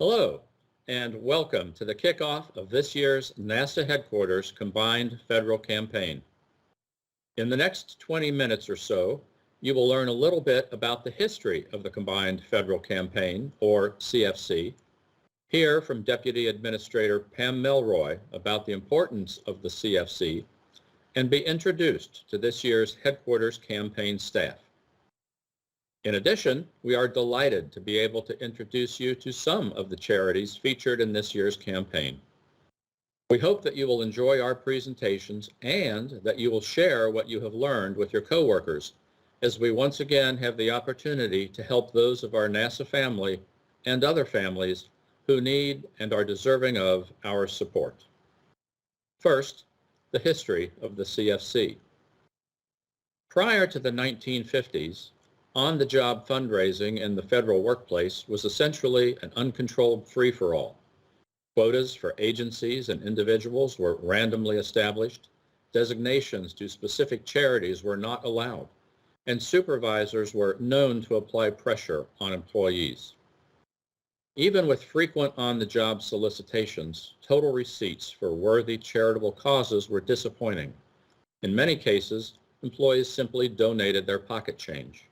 Hello, and welcome to the kickoff of this year's NASA Headquarters Combined Federal Campaign. In the next 20 minutes or so, you will learn a little bit about the history of the Combined Federal Campaign, or CFC, hear from Deputy Administrator Pam Melroy about the importance of the CFC, and be introduced to this year's Headquarters campaign staff. In addition, we are delighted to be able to introduce you to some of the charities featured in this year's campaign. We hope that you will enjoy our presentations and that you will share what you have learned with your coworkers as we once again have the opportunity to help those of our NASA family and other families who need and are deserving of our support. First, the history of the CFC. Prior to the 1950s, on-the-job fundraising in the federal workplace was essentially an uncontrolled free-for-all. Quotas for agencies and individuals were randomly established, designations to specific charities were not allowed, and supervisors were known to apply pressure on employees. Even with frequent on-the-job solicitations, total receipts for worthy charitable causes were disappointing. In many cases, employees simply donated their pocket change.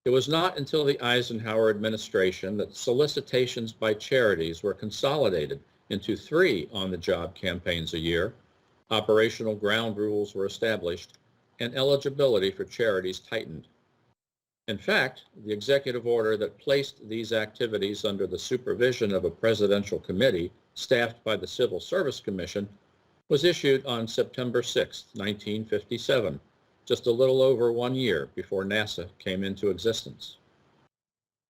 It was not until the Eisenhower administration that solicitations by charities were consolidated into 3 on-the-job campaigns a year, operational ground rules were established, and eligibility for charities tightened. In fact, the executive order that placed these activities under the supervision of a presidential committee staffed by the Civil Service Commission was issued on September 6, 1957. Just a little over 1 year before NASA came into existence.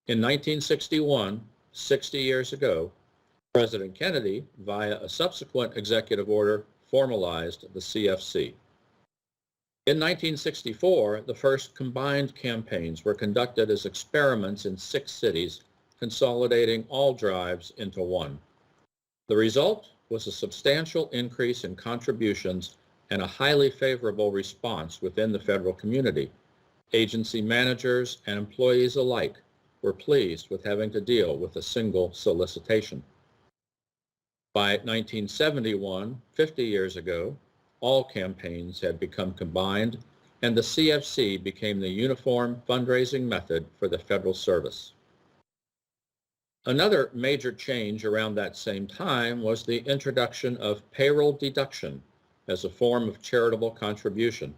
In 1961, 60 years ago, President Kennedy, via a subsequent executive order, formalized the CFC. In 1964, the first combined campaigns were conducted as experiments in 6 cities, consolidating all drives into one. The result was a substantial increase in contributions and a highly favorable response within the federal community. Agency managers and employees alike were pleased with having to deal with a single solicitation. By 1971, 50 years ago, all campaigns had become combined, and the CFC became the uniform fundraising method for the federal service. Another major change around that same time was the introduction of payroll deduction as a form of charitable contribution.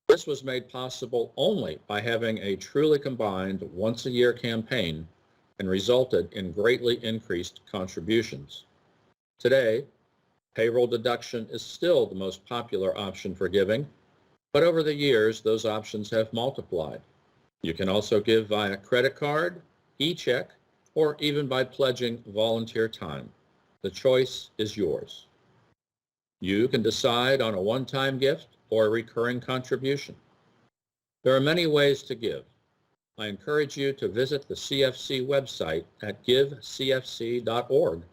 This was made possible only by having a truly combined once-a-year campaign and resulted in greatly increased contributions. Today, payroll deduction is still the most popular option for giving, but over the years, those options have multiplied. You can also give via credit card, e-check, or even by pledging volunteer time. The choice is yours. You can decide on a one-time gift or a recurring contribution. There are many ways to give. I encourage you to visit the CFC website at givecfc.org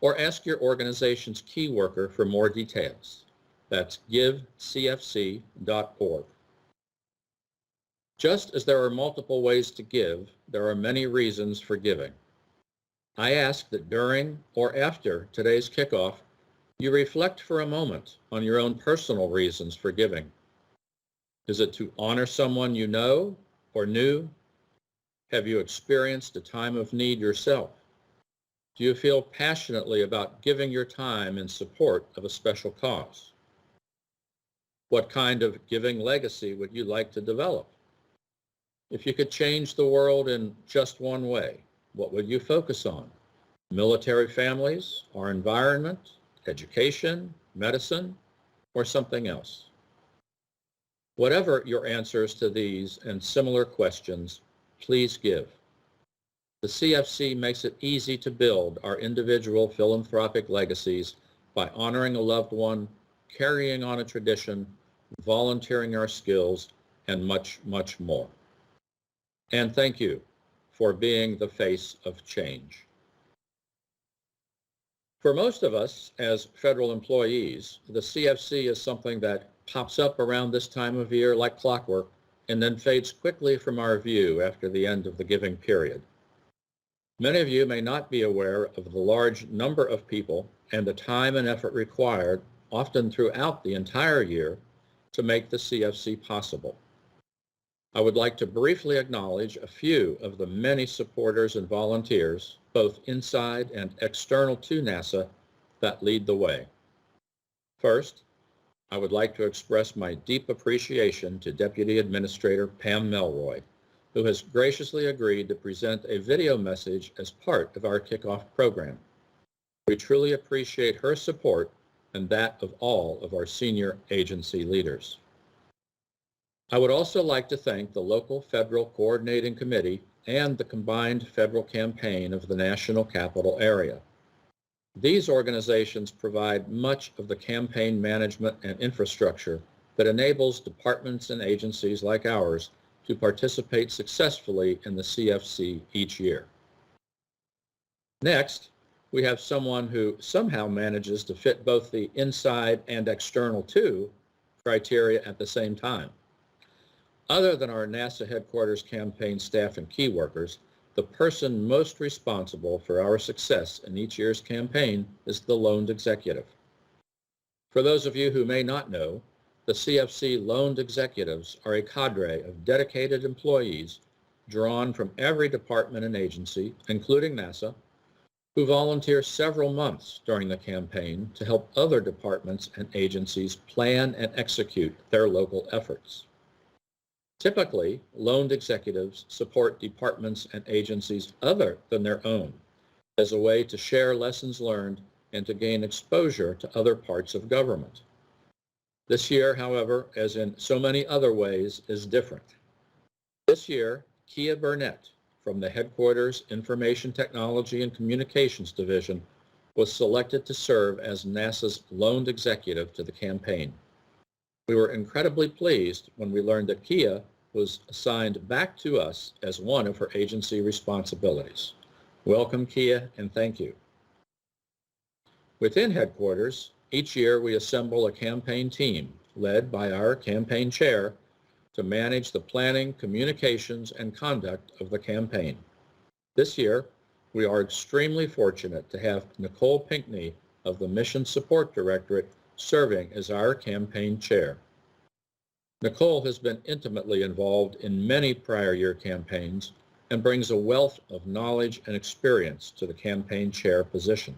or ask your organization's key worker for more details. That's givecfc.org. Just as there are multiple ways to give, there are many reasons for giving. I ask that during or after today's kickoff, you reflect for a moment on your own personal reasons for giving. Is it to honor someone you know or knew? Have you experienced a time of need yourself? Do you feel passionately about giving your time in support of a special cause? What kind of giving legacy would you like to develop? If you could change the world in just one way, what would you focus on? Military families, our environment, education, medicine, or something else? Whatever your answers to these and similar questions, please give. The CFC makes it easy to build our individual philanthropic legacies by honoring a loved one, carrying on a tradition, volunteering our skills, and much, much more. And thank you for being the face of change. For most of us as federal employees, the CFC is something that pops up around this time of year like clockwork and then fades quickly from our view after the end of the giving period. Many of you may not be aware of the large number of people and the time and effort required, often throughout the entire year, to make the CFC possible. I would like to briefly acknowledge a few of the many supporters and volunteers, both inside and external to NASA, that lead the way. First, I would like to express my deep appreciation to Deputy Administrator Pam Melroy, who has graciously agreed to present a video message as part of our kickoff program. We truly appreciate her support and that of all of our senior agency leaders. I would also like to thank the local federal coordinating committee and the combined federal campaign of the national capital area. These organizations provide much of the campaign management and infrastructure that enables departments and agencies like ours to participate successfully in the CFC each year. Next, we have someone who somehow manages to fit both the inside and external to criteria at the same time. Other than our NASA headquarters campaign staff and key workers, the person most responsible for our success in each year's campaign is the loaned executive. For those of you who may not know, the CFC loaned executives are a cadre of dedicated employees drawn from every department and agency, including NASA, who volunteer several months during the campaign to help other departments and agencies plan and execute their local efforts. Typically, loaned executives support departments and agencies other than their own as a way to share lessons learned and to gain exposure to other parts of government. This year, however, as in so many other ways, is different. This year, Kia Burnett from the Headquarters Information Technology and Communications Division was selected to serve as NASA's loaned executive to the campaign. We were incredibly pleased when we learned that Kia was assigned back to us as one of her agency responsibilities. Welcome, Kia, and thank you. Within headquarters, each year we assemble a campaign team led by our campaign chair to manage the planning, communications, and conduct of the campaign. This year, we are extremely fortunate to have Nicole Pinckney of the Mission Support Directorate serving as our campaign chair. Nicole has been intimately involved in many prior year campaigns and brings a wealth of knowledge and experience to the campaign chair position.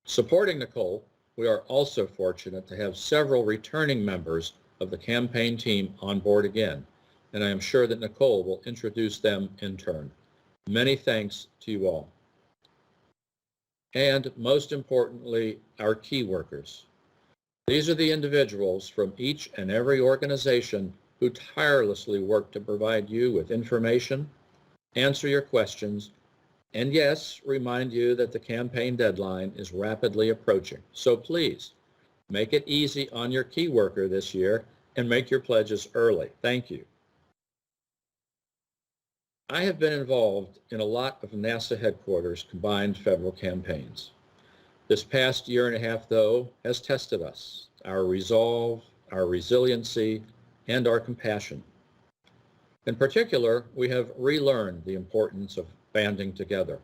Supporting Nicole, we are also fortunate to have several returning members of the campaign team on board again, and I am sure that Nicole will introduce them in turn. Many thanks to you all. And most importantly, our key workers. These are the individuals from each and every organization who tirelessly work to provide you with information, answer your questions, and yes, remind you that the campaign deadline is rapidly approaching. So please, make it easy on your key worker this year and make your pledges early. Thank you. I have been involved in a lot of NASA headquarters combined federal campaigns. This past year and a half, though, has tested us, our resolve, our resiliency, and our compassion. In particular, we have relearned the importance of banding together.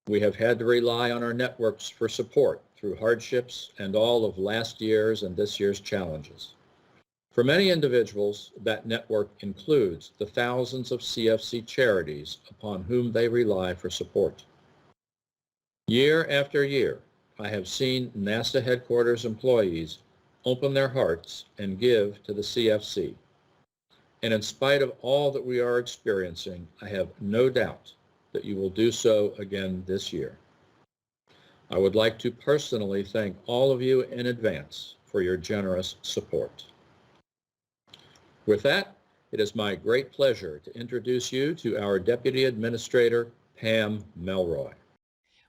We have had to rely on our networks for support through hardships and all of last year's and this year's challenges. For many individuals, that network includes the thousands of CFC charities upon whom they rely for support. Year after year, I have seen NASA headquarters employees open their hearts and give to the CFC. And in spite of all that we are experiencing, I have no doubt that you will do so again this year. I would like to personally thank all of you in advance for your generous support. With that, it is my great pleasure to introduce you to our Deputy Administrator, Pam Melroy.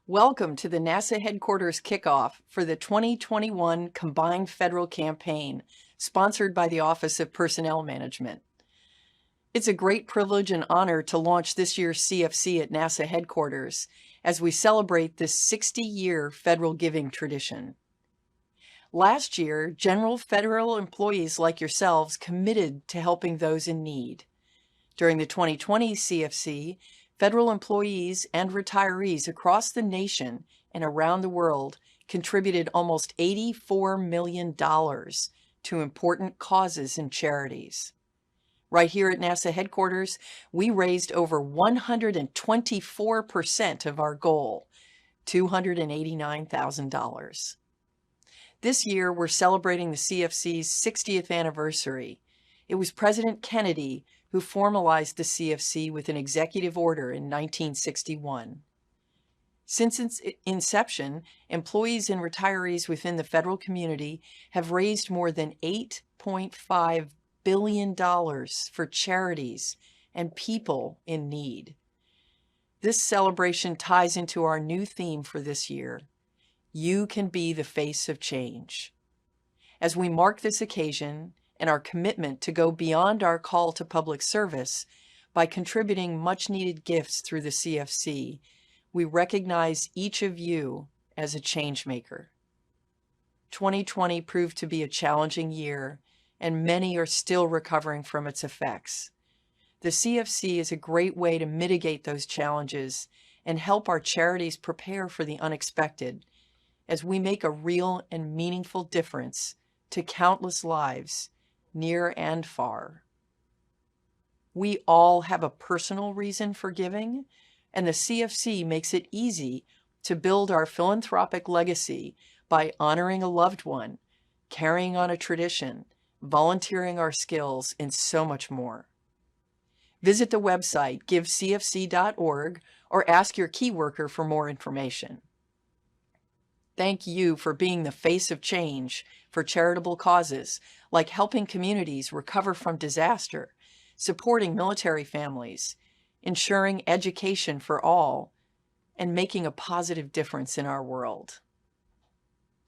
Welcome to the NASA Headquarters Kickoff for the 2021 Combined Federal Campaign, sponsored by the Office of Personnel Management. It's a great privilege and honor to launch this year's CFC at NASA headquarters as we celebrate this 60-year federal giving tradition. Last year, general federal employees like yourselves committed to helping those in need. During the 2020 CFC, Federal employees and retirees across the nation and around the world contributed almost $84 million to important causes and charities. Right here at NASA headquarters, we raised over 124% of our goal, $289,000. This year, we're celebrating the CFC's 60th anniversary. It was President Kennedy who formalized the CFC with an executive order in 1961. Since its inception, employees and retirees within the federal community have raised more than $8.5 billion for charities and people in need. This celebration ties into our new theme for this year: you can be the face of change. As we mark this occasion and our commitment to go beyond our call to public service by contributing much-needed gifts through the CFC, we recognize each of you as a change maker. 2020 proved to be a challenging year, and many are still recovering from its effects. The CFC is a great way to mitigate those challenges and help our charities prepare for the unexpected as we make a real and meaningful difference to countless lives, near and far. We all have a personal reason for giving, and the CFC makes it easy to build our philanthropic legacy by honoring a loved one, carrying on a tradition, volunteering our skills, and so much more. Visit the website givecfc.org or ask your key worker for more information. Thank you for being the face of change for charitable causes like helping communities recover from disaster, supporting military families, ensuring education for all, and making a positive difference in our world.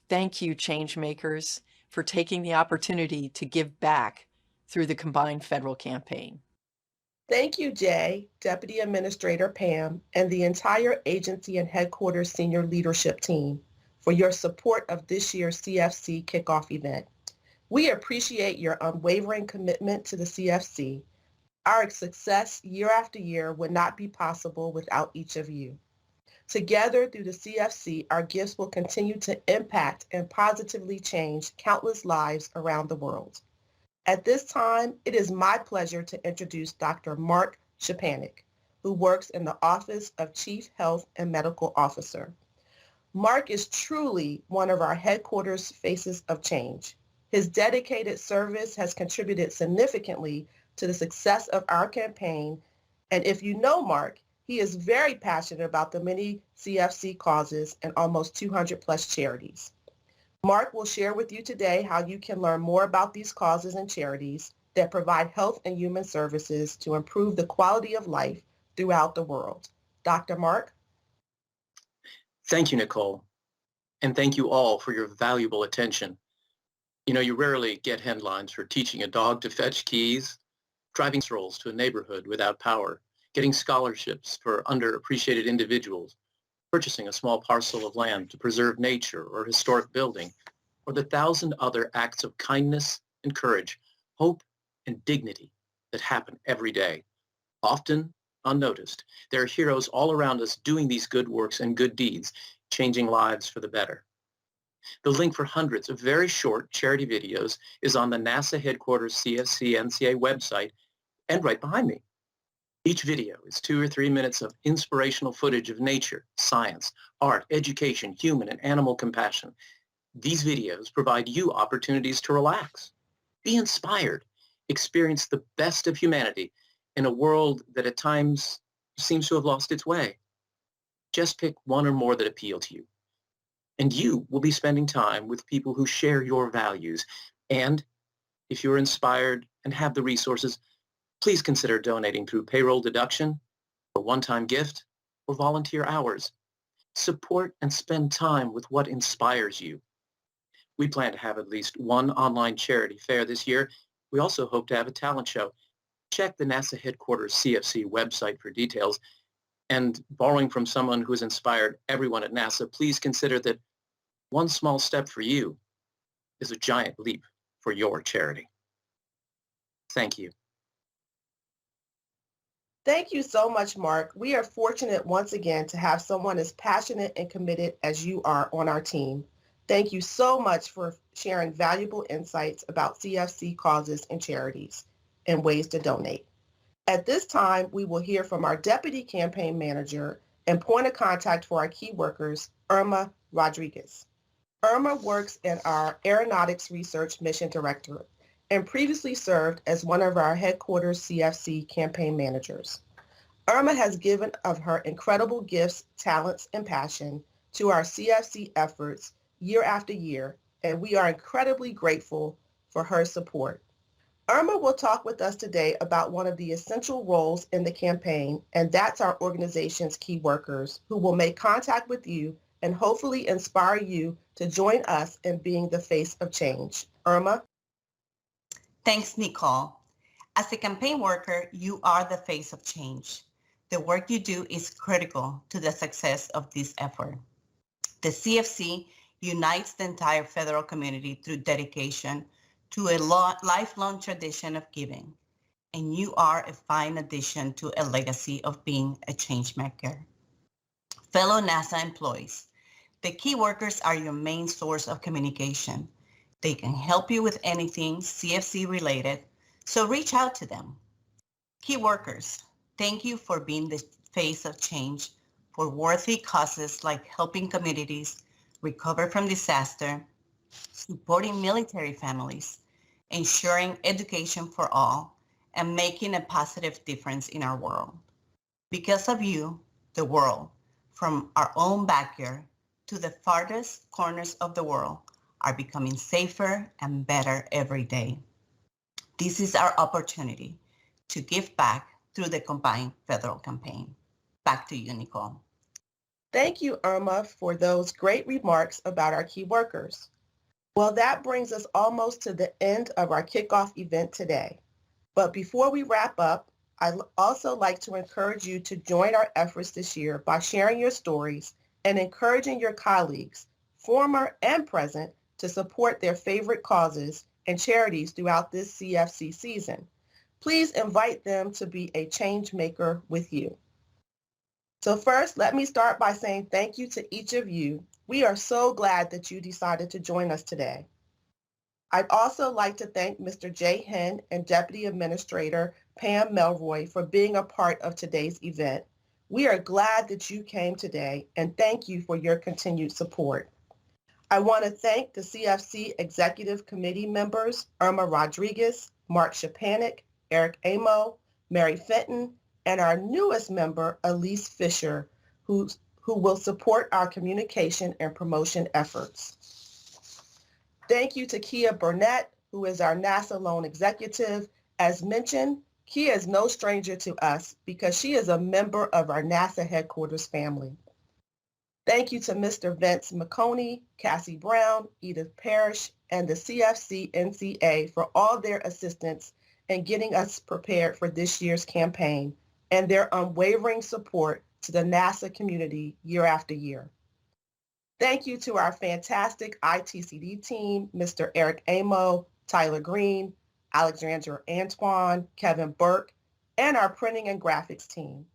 Thank you, change makers, for taking the opportunity to give back through the combined federal campaign. Thank you, Jay, Deputy Administrator Pam, and the entire agency and headquarters senior leadership team for your support of this year's CFC kickoff event. We appreciate your unwavering commitment to the CFC. Our success year after year would not be possible without each of you. Together through the CFC, our gifts will continue to impact and positively change countless lives around the world. At this time, it is my pleasure to introduce Dr. Mark Shepanik, who works in the Office of Chief Health and Medical Officer. Mark is truly one of our headquarters faces of change. His dedicated service has contributed significantly to the success of our campaign, and if you know Mark, he is very passionate about the many CFC causes and almost 200 plus charities. Mark will share with you today how you can learn more about these causes and charities that provide health and human services to improve the quality of life throughout the world. Dr. Mark? Thank you, Nicole, and thank you all for your valuable attention. You know, you rarely get headlines for teaching a dog to fetch keys, driving strolls to a neighborhood without power, getting scholarships for underappreciated individuals, purchasing a small parcel of land to preserve nature or historic building, or the 1,000 other acts of kindness and courage, hope and dignity that happen every day. Often unnoticed, there are heroes all around us doing these good works and good deeds, changing lives for the better. The link for hundreds of very short charity videos is on the NASA headquarters CFC NCA website and right behind me. Each video is 2 or 3 minutes of inspirational footage of nature, science, art, education, human and animal compassion. These videos provide you opportunities to relax, be inspired, experience the best of humanity in a world that at times seems to have lost its way. Just pick one or more that appeal to you. And you will be spending time with people who share your values. And if you're inspired and have the resources, please consider donating through payroll deduction, a one-time gift, or volunteer hours. Support and spend time with what inspires you. We plan to have at least one online charity fair this year. We also hope to have a talent show. Check the NASA headquarters CFC website for details. And borrowing from someone who has inspired everyone at NASA, please consider that one small step for you is a giant leap for your charity. Thank you. Thank you so much, Mark. We are fortunate once again to have someone as passionate and committed as you are on our team. Thank you so much for sharing valuable insights about CFC causes and charities and ways to donate. At this time, we will hear from our Deputy Campaign Manager and point of contact for our key workers, Irma Rodriguez. Irma works in our Aeronautics Research Mission Directorate and previously served as one of our headquarters CFC campaign managers. Irma has given of her incredible gifts, talents, and passion to our CFC efforts year after year, and we are incredibly grateful for her support. Irma will talk with us today about one of the essential roles in the campaign, and that's our organization's key workers who will make contact with you and hopefully inspire you to join us in being the face of change. Irma? Thanks, Nicole. As a campaign worker, you are the face of change. The work you do is critical to the success of this effort. The CFC unites the entire federal community through dedication to a lifelong tradition of giving, and you are a fine addition to a legacy of being a change maker. Fellow NASA employees, the key workers are your main source of communication. They can help you with anything CFC related, so reach out to them. Key workers, thank you for being the face of change for worthy causes like helping communities recover from disaster, supporting military families, ensuring education for all, and making a positive difference in our world. Because of you, the world, from our own backyard to the farthest corners of the world, are becoming safer and better every day. This is our opportunity to give back through the combined federal campaign. Back to you, Nicole. Thank you, Irma, for those great remarks about our key workers. Well, that brings us almost to the end of our kickoff event today. But before we wrap up, I'd also like to encourage you to join our efforts this year by sharing your stories and encouraging your colleagues, former and present, to support their favorite causes and charities throughout this CFC season. Please invite them to be a change maker with you. So first, let me start by saying thank you to each of you. We are so glad that you decided to join us today. I'd also like to thank Mr. Jay Henn and Deputy Administrator Pam Melroy for being a part of today's event. We are glad that you came today, and thank you for your continued support. I want to thank the CFC Executive Committee members, Irma Rodriguez, Mark Shapanik, Eric Amo, Mary Fenton, and our newest member, Elise Fisher, who will support our communication and promotion efforts. Thank you to Kia Burnett, who is our NASA Loan Executive. As mentioned, Kia is no stranger to us because she is a member of our NASA headquarters family. Thank you to Mr. Vince McConey, Cassie Brown, Edith Parrish, and the CFC NCA for all their assistance in getting us prepared for this year's campaign and their unwavering support to the NASA community year after year. Thank you to our fantastic ITCD team, Mr. Eric Amo, Tyler Green, Alexandra Antoine, Kevin Burke, and our printing and graphics team.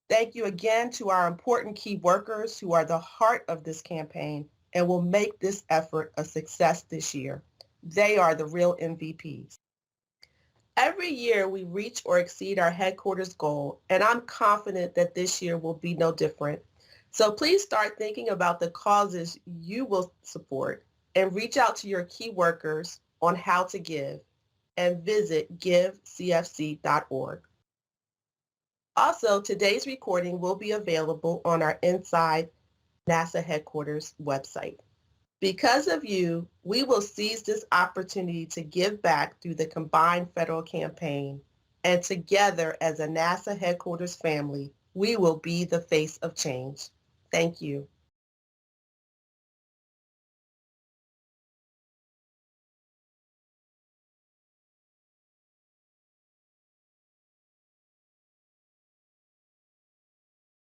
Thank you again to our important key workers who are the heart of this campaign and will make this effort a success this year. They are the real MVPs. Every year we reach or exceed our headquarters goal, and I'm confident that this year will be no different. So please start thinking about the causes you will support and reach out to your key workers on how to give and visit givecfc.org. Also, today's recording will be available on our Inside NASA Headquarters website. Because of you, we will seize this opportunity to give back through the combined federal campaign, and together as a NASA Headquarters family, we will be the face of change. Thank you.